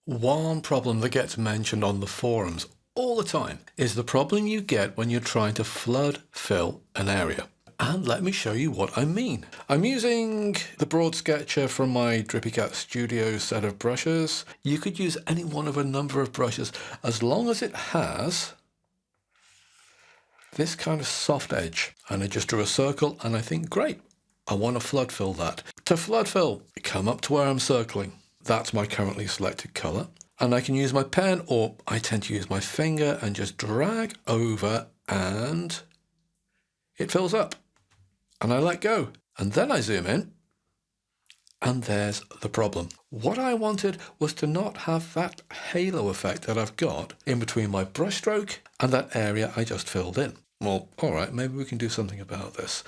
One problem that gets mentioned on the forums all the time is the problem you get when you're trying to flood fill an area. And let me show you what I mean. I'm using the broad sketcher from my Drippy Cat Studio set of brushes. You could use any one of a number of brushes as long as it has this kind of soft edge. And I just drew a circle and I think, great, I want to flood fill that. To flood fill, come up to where I'm circling. That's my currently selected color. And I can use my pen, or I tend to use my finger and just drag over and it fills up. And I let go. And then I zoom in and there's the problem. What I wanted was to not have that halo effect that I've got in between my brush stroke and that area I just filled in. Well, all right, maybe we can do something about this.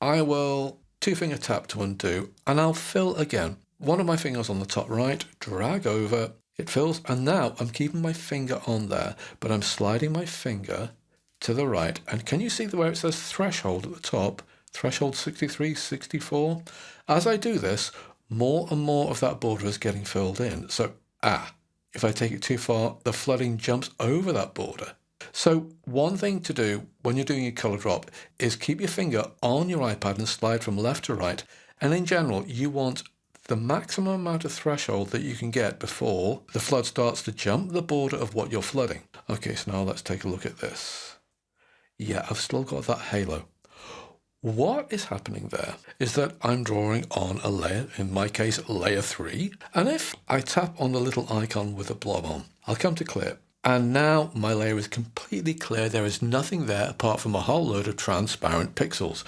I will two-finger tap to undo, and I'll fill again. One of my fingers on the top right, drag over, it fills, and now I'm keeping my finger on there, but I'm sliding my finger to the right. And can you see where it says threshold at the top? Threshold 63, 64. As I do this, more and more of that border is getting filled in. So, if I take it too far, the flooding jumps over that border. So one thing to do when you're doing your color drop is keep your finger on your iPad and slide from left to right. And in general, you want the maximum amount of threshold that you can get before the flood starts to jump the border of what you're flooding. Okay, so now let's take a look at this. Yeah, I've still got that halo. What is happening there is that I'm drawing on a layer, in my case, layer 3. And if I tap on the little icon with a blob on, I'll come to clear. And now my layer is completely clear. There is nothing there apart from a whole load of transparent pixels.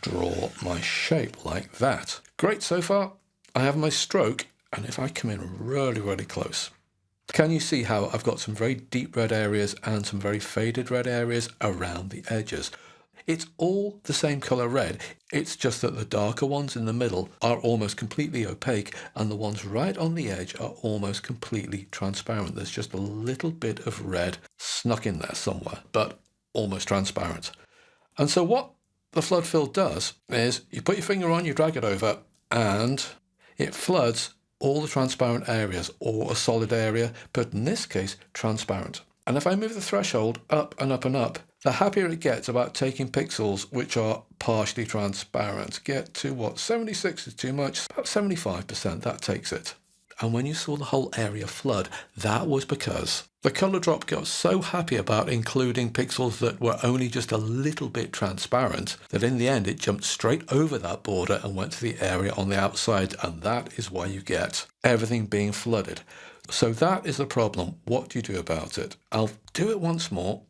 Draw my shape like that. Great so far. I have my stroke, and if I come in really, really close, can you see how I've got some very deep red areas and some very faded red areas around the edges? It's all the same color red. It's just that the darker ones in the middle are almost completely opaque and the ones right on the edge are almost completely transparent. There's just a little bit of red snuck in there somewhere, but almost transparent. And so what the flood fill does is you put your finger on, you drag it over, and it floods all the transparent areas, or a solid area, but in this case, transparent. And if I move the threshold up and up and up, the happier it gets about taking pixels which are partially transparent. Get to what, 76 is too much, about 75%, that takes it. And when you saw the whole area flood, that was because the color drop got so happy about including pixels that were only just a little bit transparent that in the end it jumped straight over that border and went to the area on the outside, and that is why you get everything being flooded. So that is the problem. What do you do about it? I'll do it once more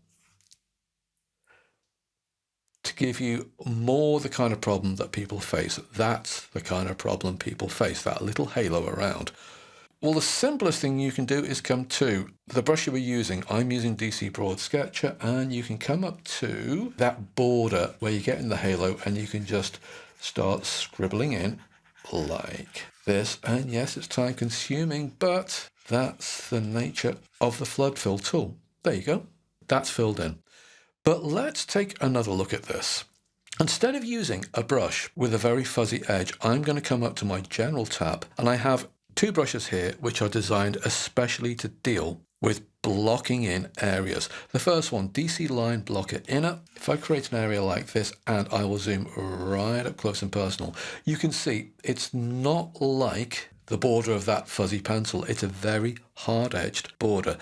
to give you more the kind of problem that people face. That's the kind of problem people face, that little halo around. Well, the simplest thing you can do is come to the brush you were using. I'm using DC Broad Sketcher, and you can come up to that border where you get in the halo and you can just start scribbling in like this. And yes, it's time consuming, but that's the nature of the flood fill tool. There you go. That's filled in. But let's take another look at this. Instead of using a brush with a very fuzzy edge, I'm going to come up to my General tab, and I have two brushes here which are designed especially to deal with blocking in areas. The first one, DC Line Blocker Inner. If I create an area like this, and I will zoom right up close and personal, you can see it's not like the border of that fuzzy pencil. It's a very hard-edged border.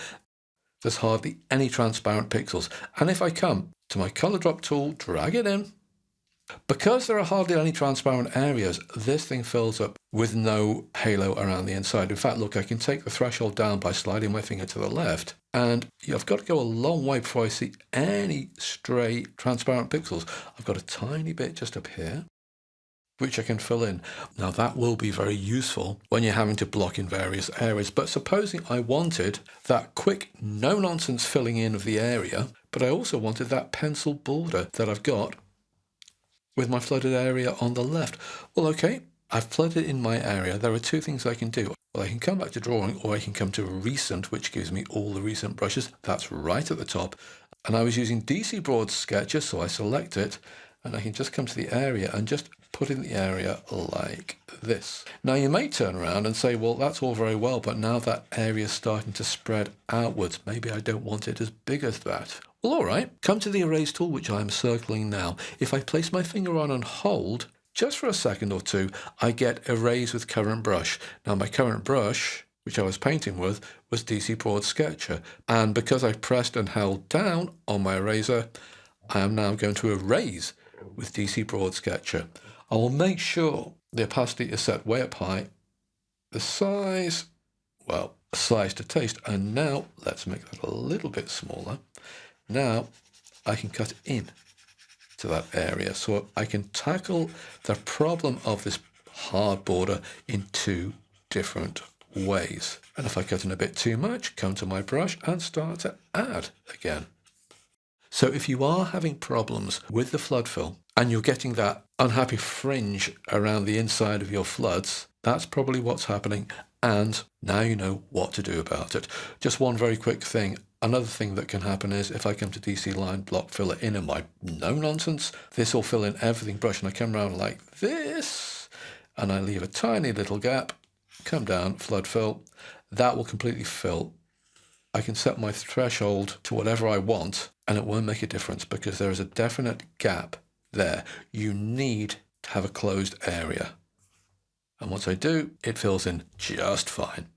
There's hardly any transparent pixels. And if I come to my color drop tool, drag it in, because there are hardly any transparent areas, this thing fills up with no halo around the inside. In fact, look, I can take the threshold down by sliding my finger to the left, and I've got to go a long way before I see any stray transparent pixels. I've got a tiny bit just up here, which I can fill in. Now that will be very useful when you're having to block in various areas, but supposing I wanted that quick, no-nonsense filling in of the area, but I also wanted that pencil border that I've got with my flooded area on the left. Well, okay, I've flooded in my area. There are two things I can do. Well, I can come back to drawing, or I can come to recent, which gives me all the recent brushes. That's right at the top. And I was using DC Broad Sketcher, so I select it, and I can just come to the area and just put in the area like this. Now you may turn around and say, well, that's all very well, but now that area is starting to spread outwards. Maybe I don't want it as big as that. Well, all right, come to the erase tool, which I'm circling now. If I place my finger on and hold, just for a second or two, I get erase with current brush. Now my current brush, which I was painting with, was DC Broad Sketcher. And because I pressed and held down on my eraser, I am now going to erase with DC Broad Sketcher. I will make sure the opacity is set way up high. The size, well, size to taste. And now let's make that a little bit smaller. Now I can cut in to that area, so I can tackle the problem of this hard border in two different ways. And if I cut in a bit too much, come to my brush and start to add again. So if you are having problems with the flood fill and you're getting that unhappy fringe around the inside of your floods, that's probably what's happening. And now you know what to do about it. Just one very quick thing. Another thing that can happen is if I come to DC Line Block Filler in my no nonsense, this will fill in everything brush, and I come around like this and I leave a tiny little gap, come down, flood fill, that will completely fill. I can set my threshold to whatever I want and it won't make a difference because there is a definite gap there. You need to have a closed area. And once I do, it fills in just fine.